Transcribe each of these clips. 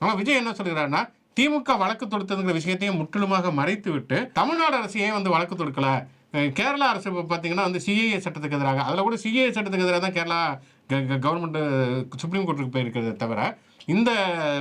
ஆனா விஜய் என்ன சொல்கிறாருன்னா, திமுக வழக்கு தொடுத்ததுங்கிற விஷயத்தையும் முற்றிலுமாக மறைத்து விட்டு தமிழ்நாடு அரசு ஏன் வந்து வழக்கு தொடுக்கல, கேரளா அரசு பார்த்தீங்கன்னா வந்து சிஏஏ சட்டத்துக்கு எதிராக, அதில் கூட சிஏஏ சட்டத்துக்கு எதிராக தான் கேரளா கவர்மெண்ட் சுப்ரீம் கோர்ட்டுக்கு போயிருக்கிறத தவிர இந்த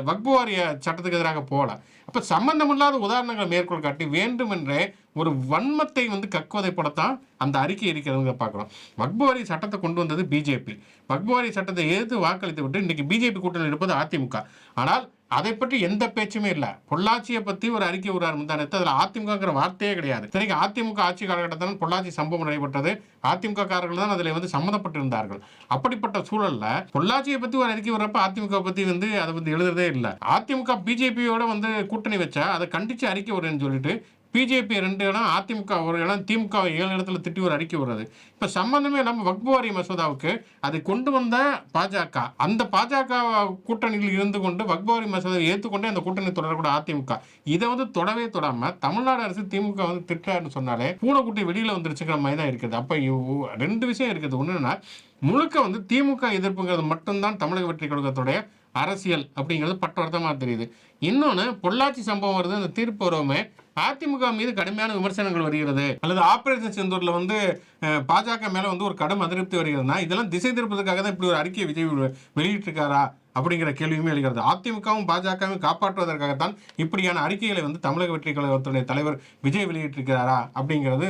வக்பு வாரிய சட்டத்துக்கு எதிராக போகல. அப்போ சம்பந்தமில்லாத உதாரணங்களை மேற்கோள் காட்டி வேண்டுமென்றே ஒரு வன்மத்தை வந்து கக்குவதைப்படத்தான் அந்த அறிக்கை இருக்கிறவங்க பார்க்குறோம். வக்பு வாரிய சட்டத்தை கொண்டு வந்தது பிஜேபி. வக்பு வாரிய சட்டத்தை எதிர்த்து வாக்களித்து விட்டு இன்றைக்கி பிஜேபி கூட்டணியில் இருப்பது அதிமுக. ஆனால் அதை பற்றி எந்த பேச்சுமே இல்லை. பொள்ளாச்சியை பற்றி ஒரு அறிக்கை விடுறாரு முந்தானத்து, அதில் அதிமுகங்கிற வார்த்தையே கிடையாது. இத்தனைக்கு அதிமுக ஆட்சி காலகட்டத்தில் பொள்ளாச்சி சம்பவம் நடைபெற்றது. அதிமுக காரர்கள் தான் அதில் வந்து சம்மந்தப்பட்டிருந்தார்கள். அப்படிப்பட்ட சூழல்ல பொள்ளாச்சியை பற்றி ஒரு அறிக்கை விடுறப்ப அதிமுக பற்றி வந்து அதை வந்து எழுதுறதே இல்லை. அதிமுக பிஜேபியோட வந்து கூட்டணி வச்சா அதை கண்டித்து அறிக்கை விடுறேன்னு சொல்லிட்டு பிஜேபி 2 இடம், அதிமுக 1 இடம், திமுக 7 இடத்துல திட்டி ஒரு அறிக்கை வருது. இப்போ சம்பந்தமே இல்லாமல் வக்பு வாரிய மசோதாவுக்கு அதை கொண்டு வந்த பாஜக, அந்த பாஜக கூட்டணியில் இருந்து கொண்டு வக்பு வாரிய மசோதாவை ஏற்றுக்கொண்டு அந்த கூட்டணி தொடரக்கூட அதிமுக இதை வந்து தொடவே தொடாம தமிழ்நாடு அரசு திமுக வந்து திட்டாருன்னு சொன்னாலே பூனைக்குட்டி வெளியில வந்துருச்சுக்கிற மாதிரி தான் இருக்குது. அப்போ 2 விஷயம் இருக்குது. ஒன்றுன்னா முழுக்க வந்து திமுக எதிர்ப்புங்கிறது மட்டும்தான் தமிழக வெற்றி கழகத்துடைய அரசியல் அப்படிங்கிறது பட்டவர்த்தமாக தெரியுது. இன்னொன்று, பொள்ளாச்சி சம்பவம் வருது, அந்த தீர்ப்பு வரவுமே அதிமுக மீது கடுமையான விமர்சனங்கள் வருகிறது, அல்லது ஆபரேஷன் செந்தூர்ல வந்து பாஜக மேல வந்து ஒரு கடும் அதிருப்தி வருகிறதுனா இதெல்லாம் திசை திருப்பதற்காக தான் இப்படி ஒரு அறிக்கையை விஜய் வெளியிட்டிருக்காரா அப்படிங்கிற கேள்வியுமே எழுகிறது. அதிமுகவும் பாஜகவும் காப்பாற்றுவதற்காகத்தான் இப்படியான அறிக்கைகளை வந்து தமிழக வெற்றி கழகத்துடைய தலைவர் விஜய் வெளியிட்டிருக்கிறாரா அப்படிங்கிறது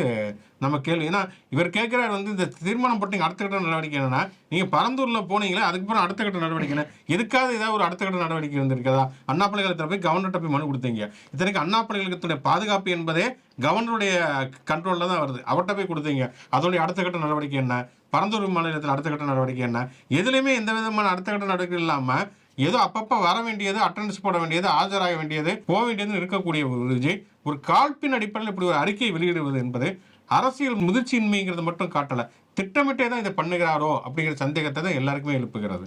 நம்ம கேள்வி. ஏன்னா இவர் கேட்கிறார் வந்து இந்த தீர்மானம் போட்டு அடுத்த கட்ட நடவடிக்கை என்னன்னா, நீங்க பரந்தூர்ல போனீங்களே அதுக்கப்புறம் அடுத்த கட்ட நடவடிக்கை எதுக்காக ஏதாவது ஒரு அடுத்த கட்ட நடவடிக்கை வந்திருக்கிறதா? அண்ணா பல்கலைக்கழகத்தில் போய் கவர்னர்கிட்ட போய் மனு கொடுத்தீங்க. இத்தனைக்கு அண்ணா பல்கலைக்கழகத்துடைய பாதுகாப்பு என்பதே கவர்னருடைய கண்ட்ரோலில் தான் வருது. அவர்கிட்ட போய் கொடுத்தீங்க. அதோடைய அடுத்த கட்ட நடவடிக்கை என்ன? பரந்தூர் மாநிலத்தில் அடுத்த கட்ட நடவடிக்கை என்ன? எதுலையுமே எந்த விதமான அடுத்த கட்ட நடவடிக்கை இல்லாமல் ஏதோ அப்பப்போ வர வேண்டியது, அட்டண்டன்ஸ் போட வேண்டியது, ஆஜராக வேண்டியது, போக வேண்டியதுன்னு இருக்கக்கூடிய விஜய் ஒரு காழ்ப்பின் அடிப்படையில் இப்படி ஒரு அறிக்கையை வெளியிடுவது என்பது அரசியல் முதிர்ச்சியின்மைங்கிறது மட்டும் காட்டலை, திட்டமிட்டே தான் இதை பண்ணுகிறாரோ அப்படிங்கிற சந்தேகத்தை தான் எல்லாருக்குமே எழுப்புகிறது.